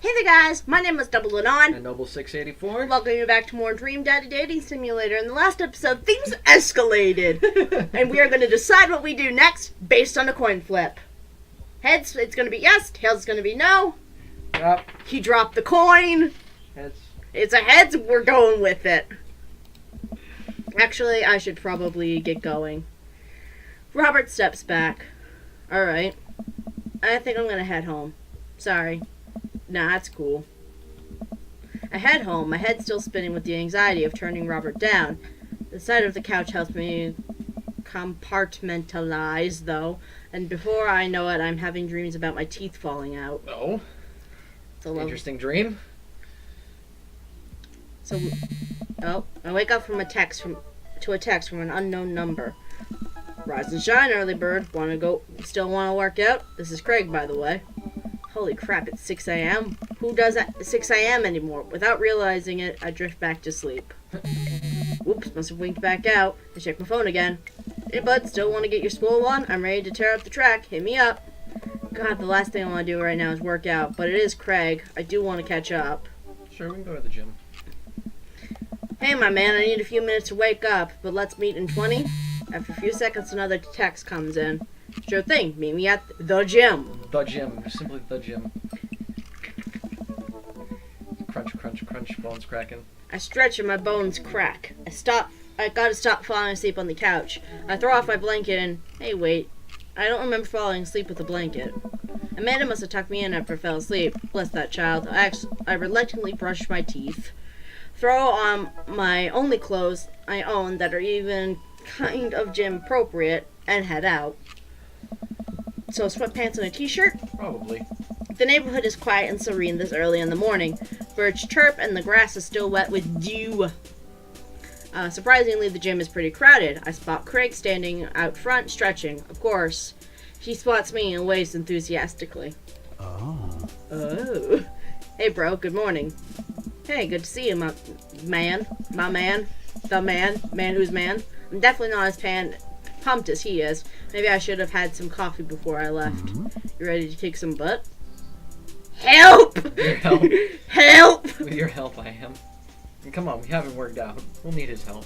Hey there guys, my name is Double-Anon. And Noble 684. Welcome you back to more Dream Daddy Dating Simulator. In the last episode, things escalated. And we are going to decide what we do next based on a coin flip. Heads, it's going to be yes. Tails, it's going to be no. Yep. He dropped the coin. Heads. It's a heads, we're going with it. Actually, I should probably get going. Robert steps back. Alright. I think I'm going to head home. Sorry. Nah, that's cool. I head home, my head still spinning with the anxiety of turning Robert down. The sight of the couch helps me compartmentalize, though, and before I know it, I'm having dreams about my teeth falling out. Oh. It's a Interesting dream. So, I wake up from a text from an unknown number. Rise and shine, early bird. Still wanna work out? This is Craig, by the way. Holy crap, it's 6 a.m. Who does that at 6 a.m. anymore? Without realizing it, I drift back to sleep. Whoops, must have winked back out. I check my phone again. Hey bud, still want to get your Swol on? I'm ready to tear up the track. Hit me up. God, the last thing I want to do right now is work out, but it is Craig. I do want to catch up. Sure, we can go to the gym. Hey my man, I need a few minutes to wake up, but let's meet in 20. After a few seconds, another text comes in. Sure thing, meet me at the gym. The gym, simply the gym. Crunch, crunch, crunch, bones cracking. I stretch and my bones crack. I gotta stop falling asleep on the couch. I throw off my blanket and, hey wait, I don't remember falling asleep with a blanket. Amanda must have tucked me in after I fell asleep. Bless that child. I reluctantly brush my teeth, throw on my only clothes I own that are even kind of gym appropriate, and head out. So sweatpants and a t-shirt? Probably. The neighborhood is quiet and serene this early in the morning. Birds chirp and the grass is still wet with dew. Surprisingly, the gym is pretty crowded. I spot Craig standing out front, stretching. Of course, he spots me and waves enthusiastically. Oh. Hey bro, good morning. Hey, good to see you, my man, the man who's man. I'm definitely not as pumped as he is. Maybe I should have had some coffee before I left. You ready to kick some butt? Help! With your help. Help! With your help, I am. And come on, we haven't worked out. We'll need his help.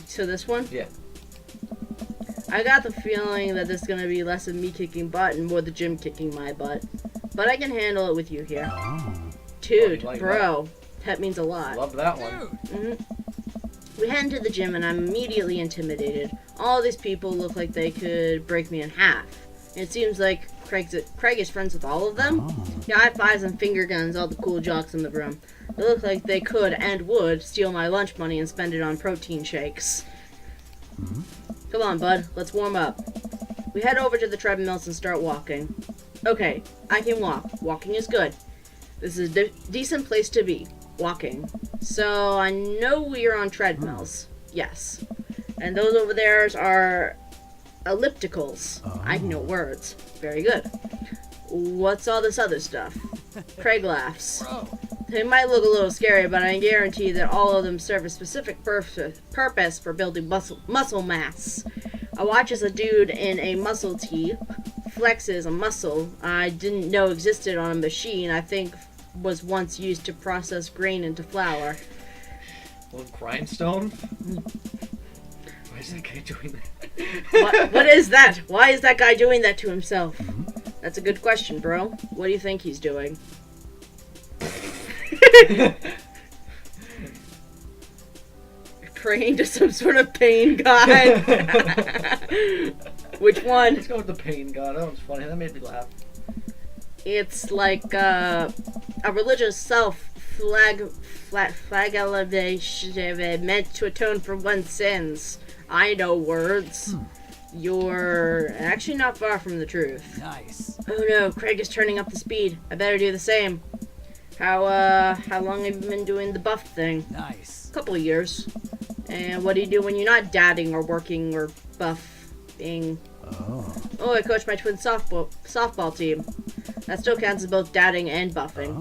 So this one? Yeah. I got the feeling that this is going to be less of me kicking butt and more the gym kicking my butt. But I can handle it with you here. Dude, like bro, that means a lot. Love that one. We head into the gym and I'm immediately intimidated. All these people look like they could break me in half. It seems like Craig is friends with all of them. Yeah, high fives and finger guns, all the cool jocks in the room. They look like they could and would steal my lunch money and spend it on protein shakes. Come on, bud, let's warm up. We head over to the treadmills and start walking. Okay, I can walk. Walking is good. This is a decent place to be. Walking. So I know we are on treadmills. Yes. And those over there are ellipticals. I know words. Very good. What's all this other stuff? Craig laughs. They might look a little scary, but I guarantee that all of them serve a specific purpose for building muscle mass. I watch as a dude in a muscle tee flexes a muscle I didn't know existed on a machine I think was once used to process grain into flour. Well, grindstone? Why is that guy doing that? What is that? Why is that guy doing that to himself? That's a good question, bro. What do you think he's doing? Praying to some sort of pain god? Which one? Let's go with the pain god. That was funny. That made me laugh. It's like a religious flagellation meant to atone for one's sins. I know words. You're actually not far from the truth. Nice. Oh no, Craig is turning up the speed. I better do the same. How long have you been doing the buff thing? Nice. Couple of years. And what do you do when you're not dadding or working or buffing? Oh, I coach my twin softball team. That still counts as both dadding and buffing.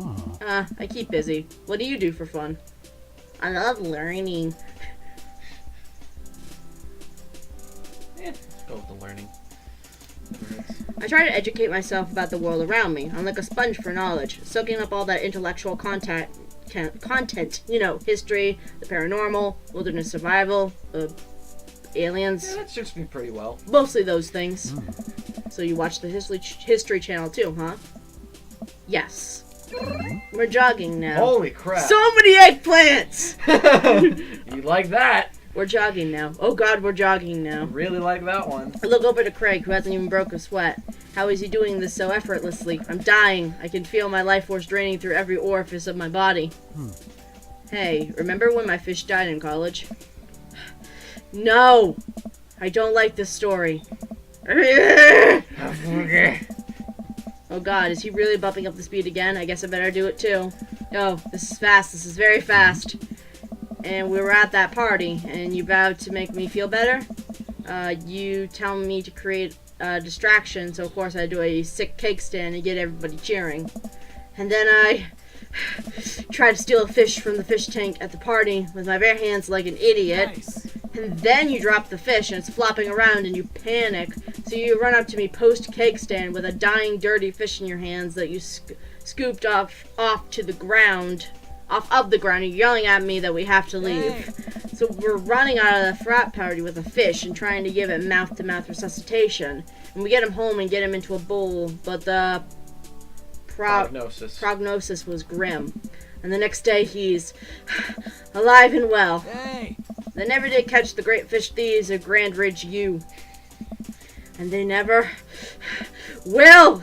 I keep busy. What do you do for fun? I love learning. Let's go with the learning. Never I try to educate myself about the world around me. I'm like a sponge for knowledge, soaking up all that intellectual content, history, the paranormal, wilderness survival, aliens. Yeah, that suits me pretty well. Mostly those things. So you watch the History Channel too, huh? Yes. We're jogging now. Holy crap. So many eggplants! You like that? We're jogging now. Oh god, we're jogging now. Really like that one. I look over to Craig, who hasn't even broke a sweat. How is he doing this so effortlessly? I'm dying. I can feel my life force draining through every orifice of my body. Hey, remember when my fish died in college? No! I don't like this story. Oh god, is he really bumping up the speed again? I guess I better do it too. Oh, this is fast. This is very fast. And we were at that party, and you vowed to make me feel better? You tell me to create a distraction, so of course I do a sick cake stand and get everybody cheering. And then I try to steal a fish from the fish tank at the party with my bare hands like an idiot. Nice. And then you drop the fish and it's flopping around and you panic. So you run up to me post-cake stand with a dying, dirty fish in your hands that you scooped off to the ground. Off of the ground, and you're yelling at me that we have to leave. Hey. So we're running out of the frat party with a fish and trying to give it mouth-to-mouth resuscitation. And we get him home and get him into a bowl, but the prognosis was grim. And the next day he's alive and well. Hey. They never did catch the great fish thieves of Grand Ridge U. And they never will!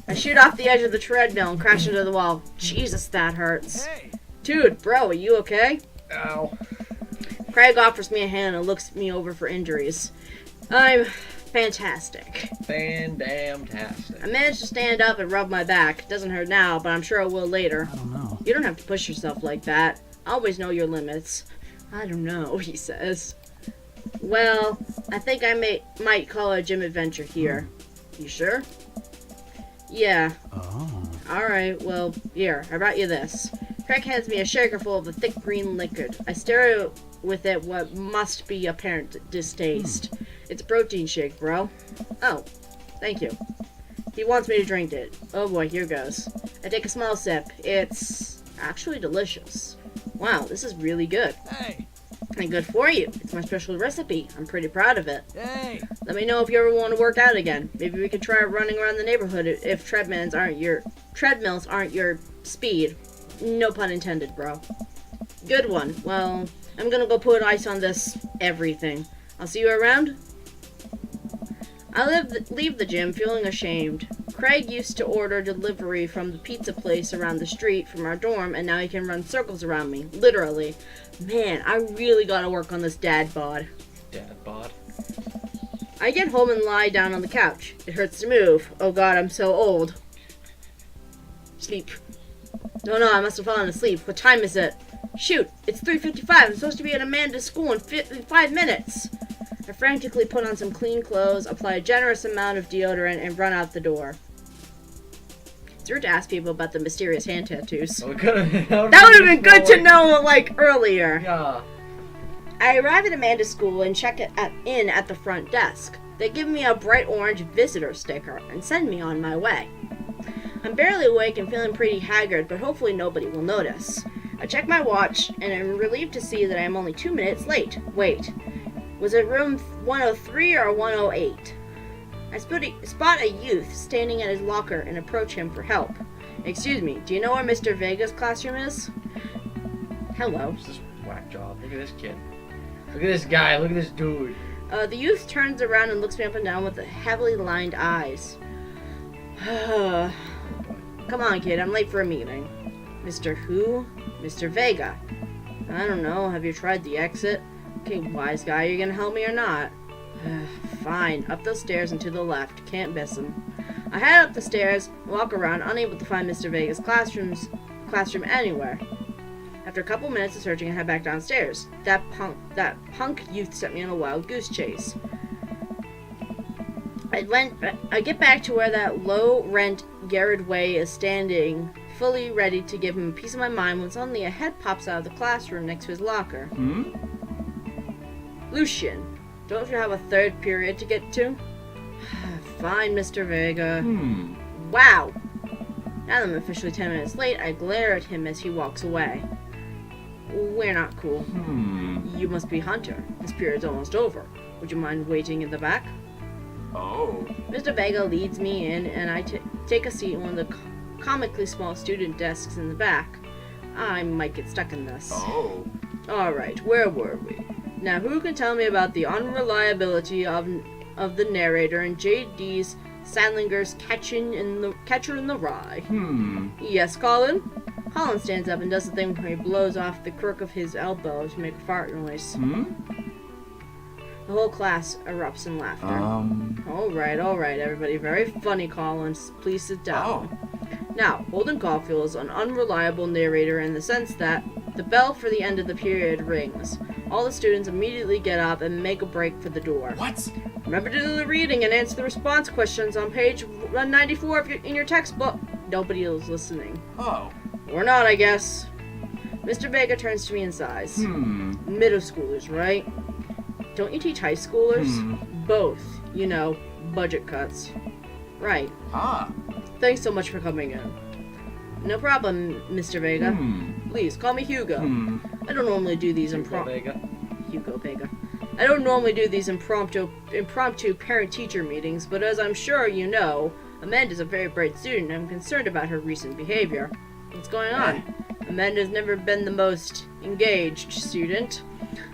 I shoot off the edge of the treadmill and crash into the wall. Jesus, that hurts. Hey. Dude, bro, are you okay? Ow. Craig offers me a hand and looks me over for injuries. I'm fantastic. Fan-damn-tastic. I managed to stand up and rub my back. It doesn't hurt now, but I'm sure it will later. I don't know. You don't have to push yourself like that. Always know your limits. I don't know, he says. Well, I think I might call it a gym adventure here. You sure? Yeah. Oh. Alright, well, here, I brought you this. Craig hands me a shaker full of the thick green liquid. I stare with it what must be apparent distaste. It's a protein shake, bro. Oh, thank you. He wants me to drink it. Oh boy, here goes. I take a small sip. It's actually delicious. Wow, this is really good. Hey. And good for you. It's my special recipe. I'm pretty proud of it. Hey. Let me know if you ever want to work out again. Maybe we could try running around the neighborhood if treadmills aren't your speed. No pun intended, bro. Good one. Well, I'm gonna go put ice on this everything. I'll see you around. I leave the gym feeling ashamed. Craig used to order delivery from the pizza place around the street from our dorm, and now he can run circles around me. Literally. Man, I really gotta work on this dad bod. Dad bod. I get home and lie down on the couch. It hurts to move. Oh god, I'm so old. Sleep. No, I must have fallen asleep. What time is it? Shoot, it's 3:55. I'm supposed to be at Amanda's school in 5 minutes. I frantically put on some clean clothes, apply a generous amount of deodorant, and run out the door. It's rude to ask people about the mysterious hand tattoos. Well, That would have been good to know, like, earlier. Yeah. I arrive at Amanda's school and check in at the front desk. They give me a bright orange visitor sticker and send me on my way. I'm barely awake and feeling pretty haggard, but hopefully nobody will notice. I check my watch, and I'm relieved to see that I am only 2 minutes late. Wait, was it room 103 or 108? I spot a youth standing at his locker and approach him for help. Excuse me, do you know where Mr. Vega's classroom is? Hello. What's this whack job? Look at this kid. Look at this guy. Look at this dude. The youth turns around and looks me up and down with heavily lined eyes. Come on, kid, I'm late for a meeting. Mr. Who? Mr. Vega. I don't know, have you tried the exit? Okay, wise guy, are you gonna help me or not? Fine, up those stairs and to the left. Can't miss him. I head up the stairs, walk around, unable to find Mr. Vega's classroom anywhere. After a couple minutes of searching, I head back downstairs. That punk youth sent me on a wild goose chase. I get back to where that low-rent Garrett Way is standing, fully ready to give him a piece of my mind when suddenly a head pops out of the classroom next to his locker. Lucian, don't you have a third period to get to? fine, Mr. Vega. Wow! Now that I'm officially 10 minutes late, I glare at him as he walks away. We're not cool. You must be Hunter. This period's almost over. Would you mind waiting in the back? Oh. Mr. Vega leads me in, and I take a seat in one of the comically small student desks in the back. I might get stuck in this. Oh. Alright, where were we? Now, who can tell me about the unreliability of the narrator in J.D. Sandlinger's Catcher in the Rye? Yes, Colin? Colin stands up and does the thing where he blows off the crook of his elbow to make a fart noise. The whole class erupts in laughter. Alright, everybody. Very funny, Colin. Please sit down. Now, Holden Caulfield is an unreliable narrator in the sense that the bell for the end of the period rings. All the students immediately get up and make a break for the door. What? Remember to do the reading and answer the response questions on page 194 in your textbook. Nobody is listening. Oh. Or not, I guess. Mr. Vega turns to me and sighs. Middle schoolers, right? Don't you teach high schoolers? Both. You know, budget cuts. Right. Thanks so much for coming in. No problem, Mr. Vega. Please, call me Hugo. I don't normally do these Hugo Vega. I don't normally do these impromptu parent-teacher meetings, but as I'm sure you know, Amanda's a very bright student, and I'm concerned about her recent behavior. What's going on? Amanda's never been the most engaged student,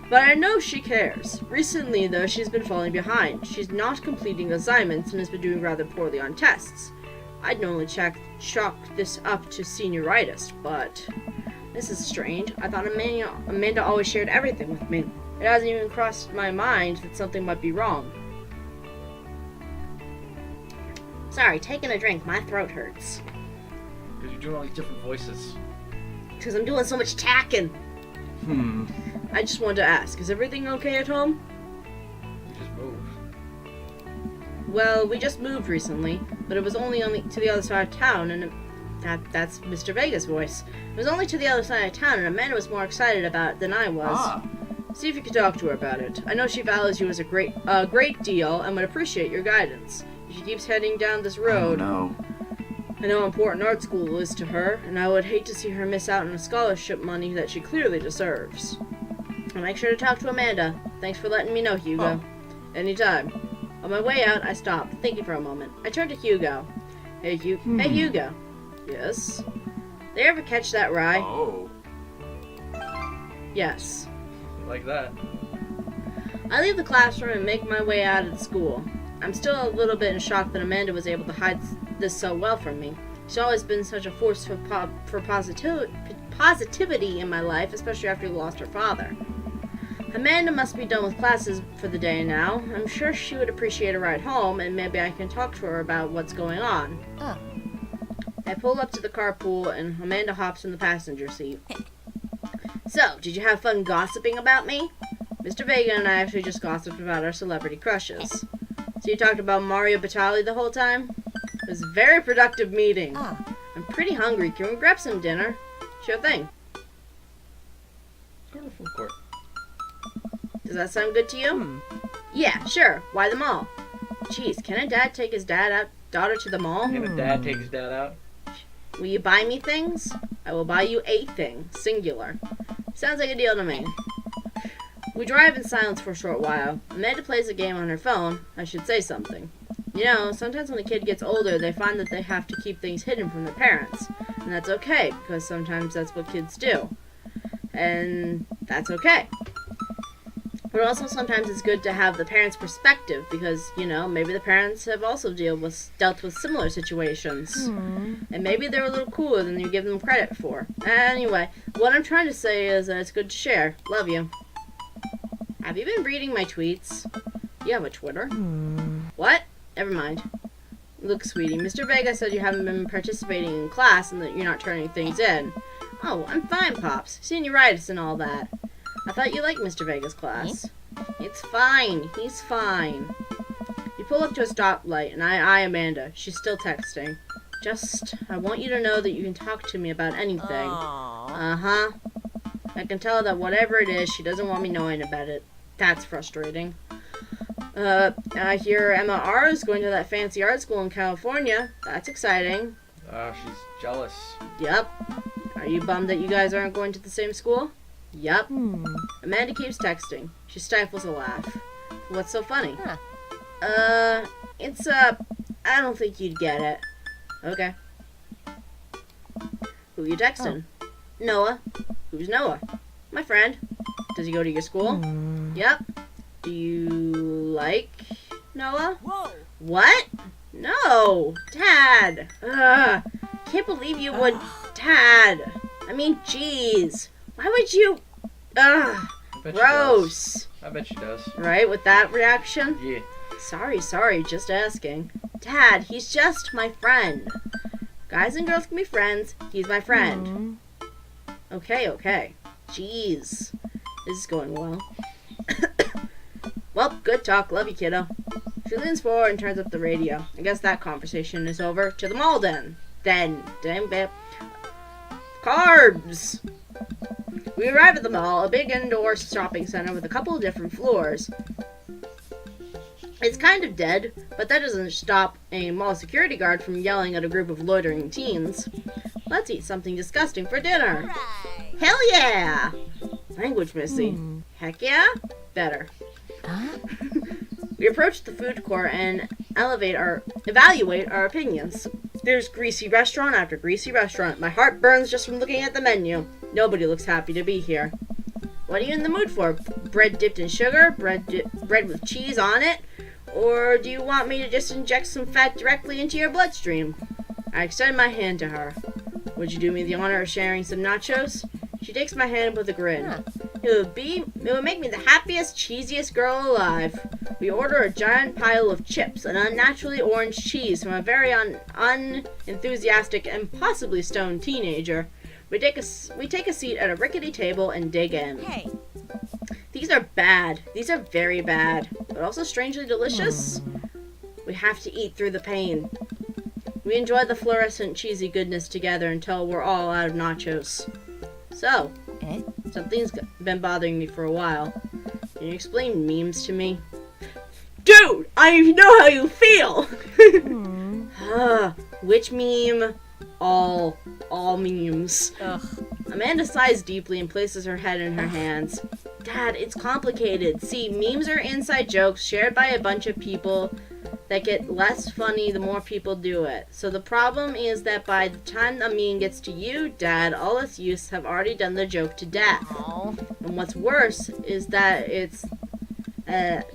but I know she cares. Recently, though, she's been falling behind. She's not completing assignments and has been doing rather poorly on tests. I'd normally chalk this up to senioritis, but this is strange. I thought Amanda always shared everything with me. It hasn't even crossed my mind that something might be wrong. Sorry, taking a drink. My throat hurts. Because you're doing all these different voices. Because I'm doing so much tacking. I just wanted to ask, is everything okay at home? You just moved. Well, we just moved recently, but it was only to the other side of town, and that's Mr. Vega's voice. It was only to the other side of town, and Amanda was more excited about it than I was. See if you could talk to her about it. I know she values you as a great deal and would appreciate your guidance. If she keeps heading down this road, I know how important art school is to her, and I would hate to see her miss out on the scholarship money that she clearly deserves. I'll make sure to talk to Amanda. Thanks for letting me know, Hugo. Anytime. On my way out, I stopped, thinking for a moment. I turned to Hugo. Hey, Hugo. Yes? Did you ever catch that rye? Yes. Like that. I leave the classroom and make my way out of the school. I'm still a little bit in shock that Amanda was able to hide this so well from me. She's always been such a force for positivity in my life, especially after we lost her father. Amanda must be done with classes for the day now. I'm sure she would appreciate a ride home, and maybe I can talk to her about what's going on. I pull up to the carpool, and Amanda hops in the passenger seat. So, did you have fun gossiping about me? Mr. Vega and I actually just gossiped about our celebrity crushes. So you talked about Mario Batali the whole time? It was a very productive meeting. I'm pretty hungry. Can we grab some dinner? Sure thing. Go to the food court. Does that sound good to you? Yeah, sure. Why the mall? Jeez, can a dad take his daughter to the mall? Can a dad take his dad out? Will you buy me things? I will buy you a thing, singular. Sounds like a deal to me. We drive in silence for a short while. Amanda plays a game on her phone. I should say something. You know, sometimes when a kid gets older, they find that they have to keep things hidden from their parents. And that's okay, because sometimes that's what kids do. And that's okay. But also sometimes it's good to have the parents' perspective, because, you know, maybe the parents have also dealt with similar situations. And maybe they're a little cooler than you give them credit for. Anyway, what I'm trying to say is that it's good to share. Love you. Have you been reading my tweets? You have a Twitter? What? Never mind. Look, sweetie, Mr. Vega said you haven't been participating in class and that you're not turning things in. Oh, I'm fine, Pops. Senioritis and all that. I thought you liked Mr. Vega's class. It's fine. He's fine. You pull up to a stoplight, and I eye Amanda. She's still texting. I want you to know that you can talk to me about anything. Uh-huh. I can tell that whatever it is, she doesn't want me knowing about it. That's frustrating. I hear Emma R. is going to that fancy art school in California. That's exciting. She's jealous. Yep. Are you bummed that you guys aren't going to the same school? Yep. Amanda keeps texting. She stifles a laugh. What's so funny? It's, I don't think you'd get it. Okay. Who you texting? Noah. Who's Noah? My friend. Does he go to your school? Yep. Do you like Noah? Whoa. What? No! Dad! Can't believe you would... Dad! I mean, jeez. Why would you... I bet she Gross. does. I bet she does. Right, with that reaction? Yeah. Sorry, just asking. Dad, he's just my friend. Guys and girls can be friends. He's my friend. Okay. Jeez. This is going well. Well, good talk. Love you, kiddo. She leans forward and turns up the radio. I guess that conversation is over. To the mall, then. Damn, babe. Carbs! We arrive at the mall, a big indoor shopping center with a couple of different floors. It's kind of dead, but that doesn't stop a mall security guard from yelling at a group of loitering teens. Let's eat something disgusting for dinner. Right. Hell yeah! Language missy. Heck yeah? Better. We approach the food court and evaluate our opinions. There's greasy restaurant after greasy restaurant. My heart burns just from looking at the menu. Nobody looks happy to be here. What are you in the mood for? Bread dipped in sugar? Bread with cheese on it? Or do you want me to just inject some fat directly into your bloodstream? I extend my hand to her. Would you do me the honor of sharing some nachos? She takes my hand with a grin. It would make me the happiest, cheesiest girl alive. We order a giant pile of chips, an unnaturally orange cheese from a very unenthusiastic and possibly stoned teenager. We take a seat at a rickety table and dig in. Hey. These are bad. These are very bad, but also strangely delicious. We have to eat through the pain. We enjoy the fluorescent cheesy goodness together until we're all out of nachos. So, something's been bothering me for a while. Can you explain memes to me? Dude, I know how you feel! Which meme? All memes. Ugh. Amanda sighs deeply and places her head in her hands. Dad, it's complicated. See, memes are inside jokes shared by a bunch of people that get less funny the more people do it. So the problem is that by the time a meme gets to you, Dad, all its use have already done the joke to death. Oh. And what's worse is that is that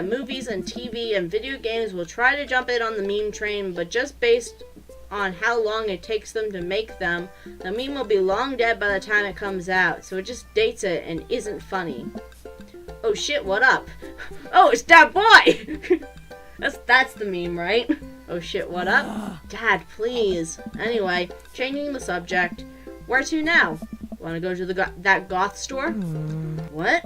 movies and TV and video games will try to jump in on the meme train, but just based on how long it takes them to make them, the meme will be long dead by the time it comes out, so it just dates it and isn't funny. Oh shit, what up? Oh, it's that boy! That's the meme, right? Oh shit, what up? Dad, please. Anyway, changing the subject. Where to now? Want to go to that goth store? What?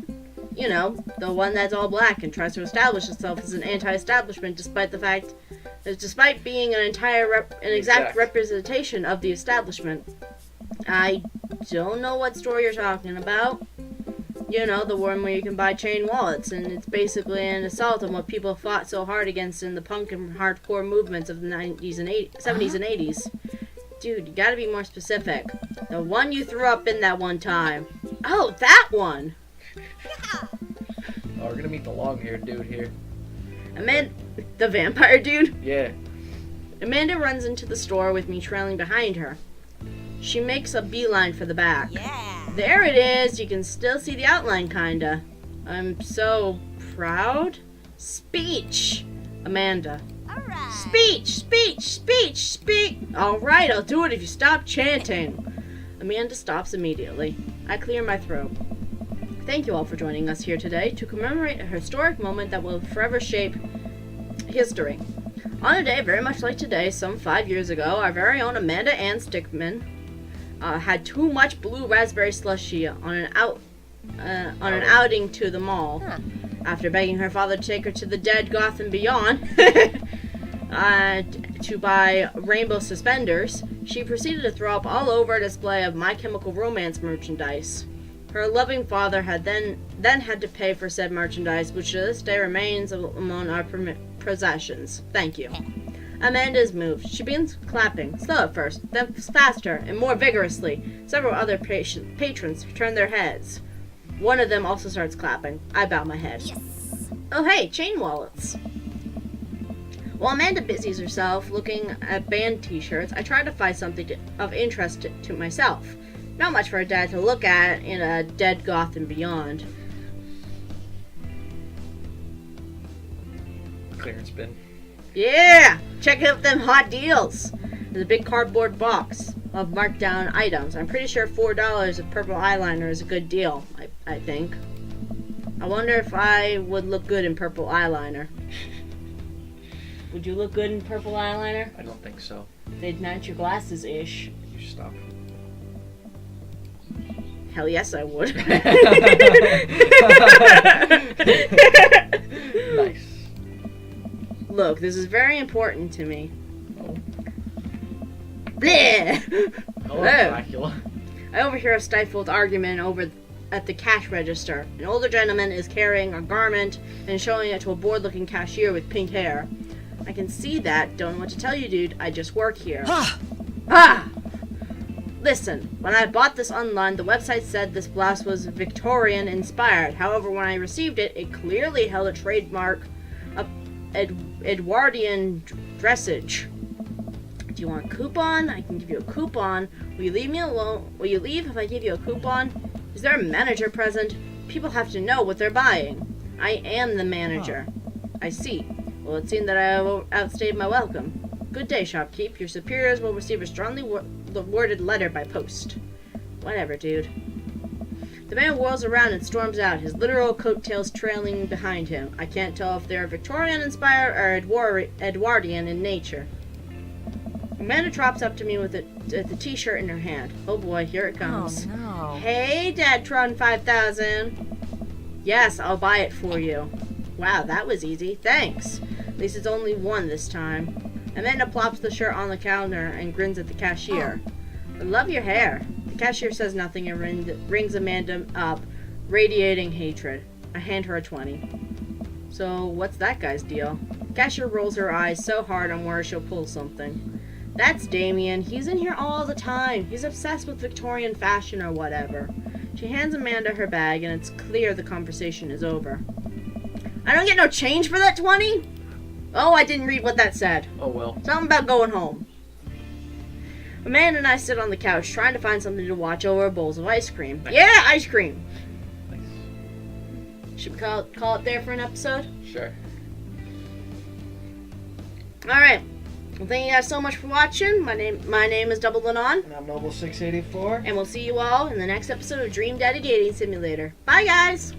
You know, the one that's all black and tries to establish itself as an anti-establishment despite being an exact representation of the establishment. I don't know what store you're talking about. You know, the one where you can buy chain wallets, and it's basically an assault on what people fought so hard against in the punk and hardcore movements of the 70s and 80s. Dude, you gotta be more specific. The one you threw up in that one time. Oh, that one! Oh, we're gonna meet the long-haired dude here. The vampire dude? Yeah. Amanda runs into the store with me trailing behind her. She makes a beeline for the back. Yeah. There it is. You can still see the outline, kinda. I'm so proud. Speech! Amanda. Alright. Speech! Alright, I'll do it if you stop chanting. Amanda stops immediately. I clear my throat. Thank you all for joining us here today to commemorate a historic moment that will forever shape history. On a day very much like today, some 5 years ago, our very own Amanda Ann Stickman had too much blue raspberry slushie on an outing to the mall. After begging her father to take her to the Dead, Goth, and Beyond to buy rainbow suspenders, she proceeded to throw up all over a display of My Chemical Romance merchandise. Her loving father had then had to pay for said merchandise, which to this day remains among our possessions. Thank you. Amanda is moved. She begins clapping, slow at first, then faster and more vigorously. Several other patrons turn their heads. One of them also starts clapping. I bow my head. Yes. Oh hey, chain wallets. While Amanda busies herself looking at band t-shirts, I try to find something of interest to myself. Not much for a dad to look at in a dead goth and beyond. Clearance bin. Yeah! Check out them hot deals! There's a big cardboard box of marked down items. I'm pretty sure $4 of purple eyeliner is a good deal, I think. I wonder if I would look good in purple eyeliner. Would you look good in purple eyeliner? I don't think so. They'd match your glasses-ish. You should stop. Hell yes, I would. Nice. Look, this is very important to me. Oh. Bleh! Hello, Hello. Dracula. I overhear a stifled argument over at the cash register. An older gentleman is carrying a garment and showing it to a bored-looking cashier with pink hair. I can see that. Don't know what to tell you, dude. I just work here. Ah! Listen, when I bought this online, the website said this blouse was Victorian inspired. However, when I received it, it clearly held a trademark of Edwardian dressage. Do you want a coupon? I can give you a coupon. Will you leave me alone? Will you leave if I give you a coupon? Is there a manager present? People have to know what they're buying. I am the manager. I see. Well, it seemed that I outstayed my welcome. Good day, shopkeep. Your superiors will receive a strongly worded letter by post. Whatever, dude. The man whirls around and storms out, his literal coattails trailing behind him. I can't tell if they're Victorian-inspired or Edwardian in nature. Amanda trots up to me with the t-shirt in her hand. Oh boy, here it comes. Oh, no. Hey, Dadtron 5000. Yes, I'll buy it for you. Wow, that was easy. Thanks. At least it's only one this time. Amanda plops the shirt on the counter and grins at the cashier. I love your hair. The cashier says nothing and rings Amanda up, radiating hatred. I hand her a 20. So, what's that guy's deal? The cashier rolls her eyes so hard I'm worried she'll pull something. That's Damien. He's in here all the time. He's obsessed with Victorian fashion or whatever. She hands Amanda her bag and it's clear the conversation is over. I don't get no change for that 20? Oh, I didn't read what that said. Oh well. Something about going home. Amanda and I sit on the couch trying to find something to watch over bowls of ice cream. Nice. Yeah, ice cream! Nice. Should we call it there for an episode? Sure. Alright. Well, thank you guys so much for watching. My name is Double-Anon. And I'm Noble684. And we'll see you all in the next episode of Dream Daddy Dating Simulator. Bye, guys!